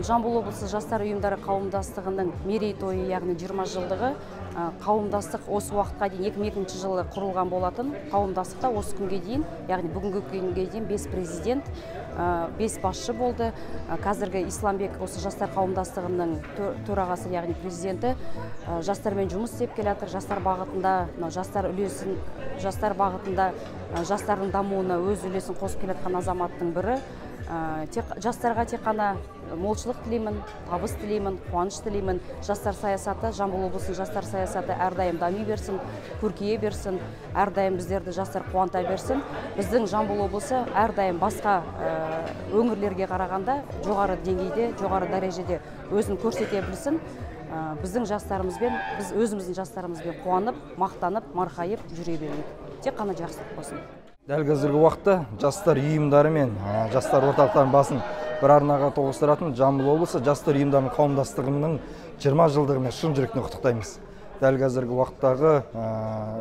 Жамбыл облысы жастар ұйымдары қауымдастығының мерейтойы, яғни 20 жылдығы. Қауымдастық осы уақытқа дейін 2002 жылы құрылған болатын. Қауымдастықта осы күнге дейін, яғни бүгінгі күнге дейін 5 президент, 5 басшы болды. Қазіргі Исламбек осы жастар қауымдастығының төрағасы, яғни президенті, жастармен жұмыс істеп келе жатыр. Жастар бағытында, жастар бағытында жастардың дамуына өз үлесін қосып келе жатқан азаматтың бірі. Жастарға тек қана молшылық тілеймін, табыс тілеймін, қуаныш тілеймін. Жастар саясаты, Жамбыл облысының жастар саясаты әрдайым дами берсін, көркейе берсін, әрдайым біздерді жастар қуанта берсін. Біздің Жамбыл облысы әрдайым басқа өңірлерге қарағанда жоғары деңгейде, жоғары дәрежеде өзін көрсете білсін. Біздің жастарымызбен, біз өзіміздің жастарымызбен қуанып, мақтанып, марқайып жүре берейік. Тек қана жақсылық болсын. Дәл қазіргі уақытта жастар ұйымдары мен жастар орталықтарының басын бір арнаға тоғыстыратын Жамбыл облысы жастар ұйымдарының қауымдастығының 20 жылдығымен шын жүректен құттықтаймыз. Дәл қазіргі уақыттағы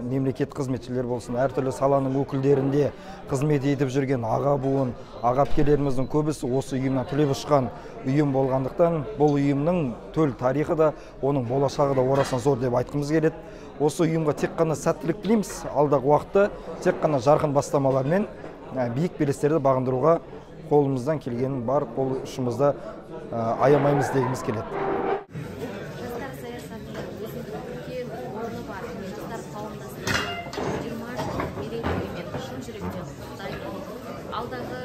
мемлекет қызметшілер болсын, әртүрлі саланың өкілдерінде қызмет етіп жүрген аға буын, аға әпкелеріміздің көбісі осы ұйымнан түлеп ұшқан ұйым болғандықтан, бұл ұйымның төл тарихы да, оның болашағы да орасан зор деп айтқымыз келеді. Осы ұйымға тек қана сәттілік тілейміз, алдағы уақытта тек қана жарқын бастамалармен биік белестерді бағындыруға қолымыздан келгенін бар, қол ұшымызда аямаймыз дегіміз келеді. Жастар саясатында өзінің үлкен орны бар. Жастар қауымдастығының 20 жыл мерейтойымен шын жүректен құттықтаймын. Алдағы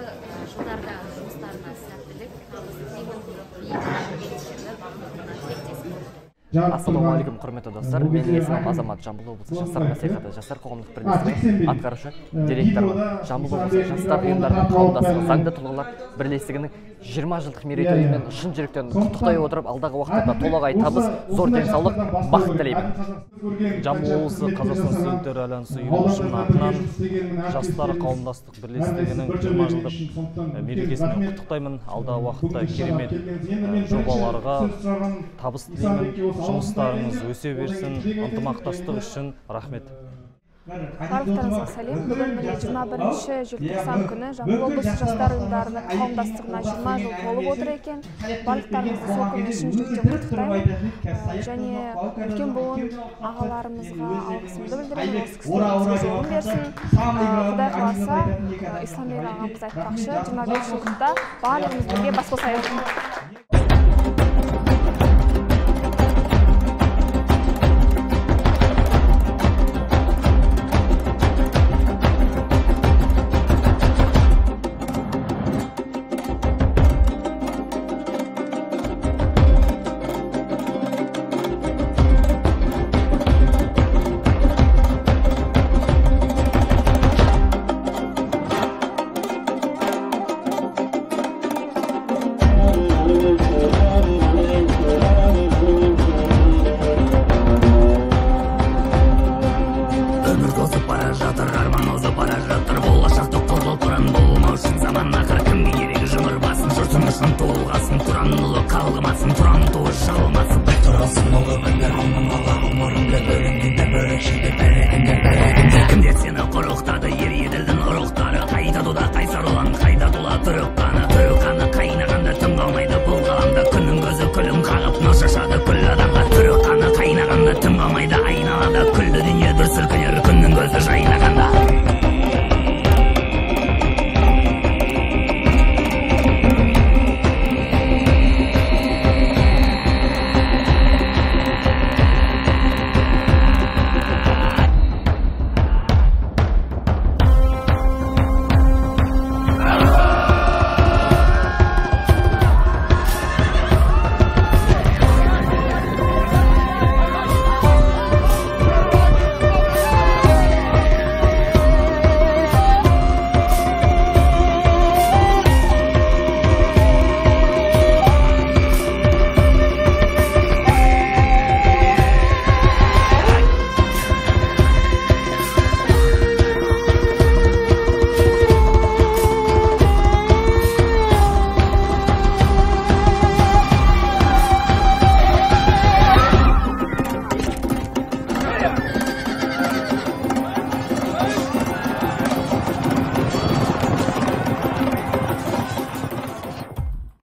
жылдарда жұмыстарына сәттілік, табыс тілеймін, биік белестерді бағындыруына тілектеспін. Ассалаумағалейкум, құрметті достар. Менің есімім Азамат, Жамбыл облысы жастар мәслихаты жастар қоғамдық бірлестігі атқарушы директоры. Жамбыл облысы жастар ұйымдарының қауымдастығы заңды тұлғалар бірлестігінің 20 жылдық мерейтойымен шын жүректен құттықтай отырып, алдағы уақытта толағай табыс, зор денсаулық, бақыт тілеймін. Жамбыл облысы Қазақстан студенттер альянсы ұйымының атынан жастар қауымдастық бірлестігінің 20 жылдық мерекесімен құттықтаймын. Алдағы уақытта керемет жобаларға табыс тілеймін. Жұмыстарыңыз өсе берсін, ынтымақтастық үшін рахмет. Барлықтарыңызға сәлем. Бүгін міне 21 желтоқсан күні Жамбыл облысы жастар ұйымдарының қауымдастығына 20 жыл толып отыр екен. Барлықтарыңызды сол күнге шын жүректен құттықтаймын. Және үлкен буын ағаларымызға алғысымды білдіремін. Осы кісілерімізге жолын берсін. Құдай қаласа, Исламбек ағамыз айтпақшы, 25 жылдықта барлығымыз бірге бас қосайық.